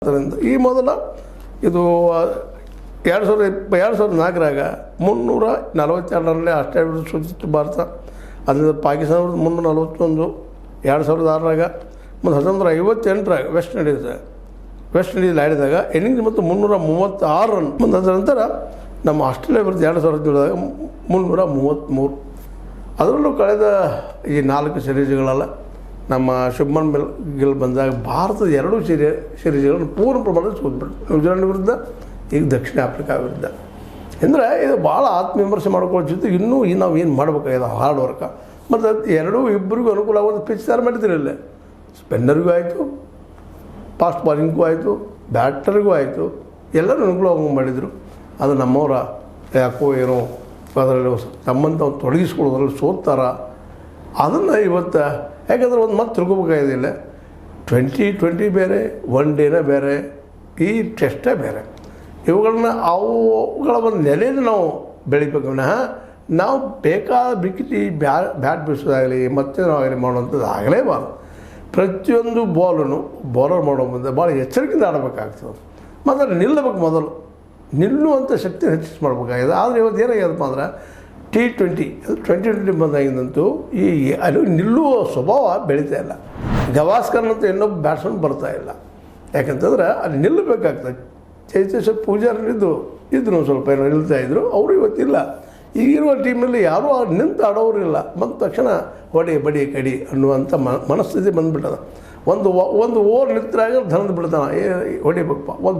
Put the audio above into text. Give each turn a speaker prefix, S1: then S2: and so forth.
S1: ಆದ್ದರಿಂದ ಈ ಮೊದಲ ಇದು 2004ರಾಗ 342ರಲ್ಲೇ ಆಸ್ಟ್ರೇಲಿಯಾ ಸೂಚಿಸಿತು ಭಾರತ. ಅದರಿಂದ ಪಾಕಿಸ್ತಾನ 341, 2006ರಾಗ ಮತ್ತು 1958ರಾಗ ವೆಸ್ಟ್ ಇಂಡೀಸ್ ಆಡಿದಾಗ ಇನ್ನಿಂಗ್ಸ್ ಮತ್ತು 336 ರನ್. ಮತ್ತು ಅದರ ನಂತರ ನಮ್ಮ ಆಸ್ಟ್ರೇಲಿಯಾ ವಿರುದ್ಧ 2017ದಾಗ 333. ಅದರಲ್ಲೂ ಕಳೆದ ಈ 4 ಸೀರೀಸ್ಗಳಲ್ಲ ನಮ್ಮ ಶುಭ್ಮನ್ ಗಿಲ್ ಬಂದಾಗ ಭಾರತದ 2 ಸೀರೀಸ್ಗಳನ್ನು ಪೂರ್ಣ ಪ್ರಮಾಣದಲ್ಲಿ ಸೋತ್ಬಿಟ್ಟು ನ್ಯೂಜಿಲೆಂಡ್ ವಿರುದ್ಧ, ಈಗ ದಕ್ಷಿಣ ಆಫ್ರಿಕಾ ವಿರುದ್ಧ. ಅಂದರೆ ಇದು ಭಾಳ ಆತ್ಮವಿಮರ್ಶೆ ಮಾಡ್ಕೊಳ್ಳೋ ಜೊತೆಗೆ ಇನ್ನೂ ನಾವು ಏನು ಮಾಡಬೇಕಾಗಿದೆ ಹಾರ್ಡ್ ವರ್ಕ. ಮತ್ತು ಇಬ್ಬರಿಗೂ ಅನುಕೂಲ ಆಗುವಂಥ ಪಿಚ್ ತಯಾರು ಮಾಡಿದ್ರಿಲ್ಲ. ಸ್ಪಿನ್ನರ್ಗೂ ಆಯಿತು, ಫಾಸ್ಟ್ ಬಾಲಿಂಗ್ಗೂ ಆಯಿತು, ಬ್ಯಾಟರ್ಗೂ ಆಯಿತು, ಎಲ್ಲರೂ ಅನುಕೂಲ ಆಗೋಂಗೆ ಮಾಡಿದರು. ಅದು ನಮ್ಮವರ ಯಾಕೋ ಏನೋ ಅದರಲ್ಲಿ ತಮ್ಮಂತ ತೊಡಗಿಸ್ಕೊಳ್ಳೋದ್ರಲ್ಲಿ ಸೋತ್ತಾರ. ಅದನ್ನು ಇವತ್ತು ಯಾಕಂದ್ರೆ ಒಂದು ಮತ್ತೆ ತಿಳ್ಕೊಬೇಕಾಗಿಲ್ಲ. 2020 ಬೇರೆ, 1 ಡೇನೇ ಬೇರೆ, ಈ ಟೆಸ್ಟೇ ಬೇರೆ. ಅವುಗಳ ಒಂದು ನೆಲೆಯನ್ನು ನಾವು ಬೆಳಿಬೇಕು ವಿನಃ ನಾವು ಬೇಕಾದ ಬಿಕ್ಕಿ ಬ್ಯಾಟ್ ಬೀಸೋದಾಗಲಿ ಮತ್ತೇನಾಗಲಿ ಮಾಡುವಂಥದ್ದು ಆಗಲೇಬಾರ್ದು. ಪ್ರತಿಯೊಂದು ಬೌಲರ್ ಮಾಡೋ ಮುಂದೆ ಭಾಳ ಎಚ್ಚರಿಕೆಯಿಂದ ಆಡಬೇಕಾಗ್ತದೆ. ಮತ್ತು ಅಲ್ಲಿ ನಿಲ್ಲಬೇಕು, ನಿಲ್ಲುವಂಥ ಶಕ್ತಿ ಹೆಚ್ಚಿಸಿ ಮಾಡಬೇಕಾಗಿದೆ. ಆದರೆ ಇವತ್ತು ಏನಾಗ್ಯದಪ್ಪ ಅಂದ್ರೆ T20 ಬಂದಾಗಿಂದಂತೂ ಅಲ್ಲಿ ನಿಲ್ಲುವ ಸ್ವಭಾವ ಬೆಳೀತಾ ಇಲ್ಲ. ಗವಾಸ್ಕರ್ ಅಂತ ಇನ್ನೊಬ್ಬ ಬ್ಯಾಟ್ಸ್ಮನ್ ಬರ್ತಾಯಿಲ್ಲ. ಯಾಕಂತಂದ್ರೆ ಅಲ್ಲಿ ನಿಲ್ಲಬೇಕಾಗ್ತದೆ. ಚೈತೇಶ್ವರ್ ಪೂಜಾರಿದ್ದು ಇದ್ರು ಸ್ವಲ್ಪ ಏನೋ ನಿಲ್ತಾಯಿದ್ರು, ಅವರು ಇವತ್ತಿಲ್ಲ. ಈಗಿರುವ ಟೀಮ್ನಲ್ಲಿ ಯಾರೂ ನಿಂತು ಆಡೋರಿಲ್ಲ. ಬಂದ ತಕ್ಷಣ ಬಡಿ ಕಡಿ ಅನ್ನುವಂಥ ಮನಸ್ಥಿತಿ ಬಂದುಬಿಟ್ಟದ. ಒಂದು ಓವರ್ ನಿಂತಾಗ ಧನದ ಬಿಡ್ತಾನೆ, ಹೊಡಿಬೇಕಪ್ಪ ಒಂದು ಬಾಲ್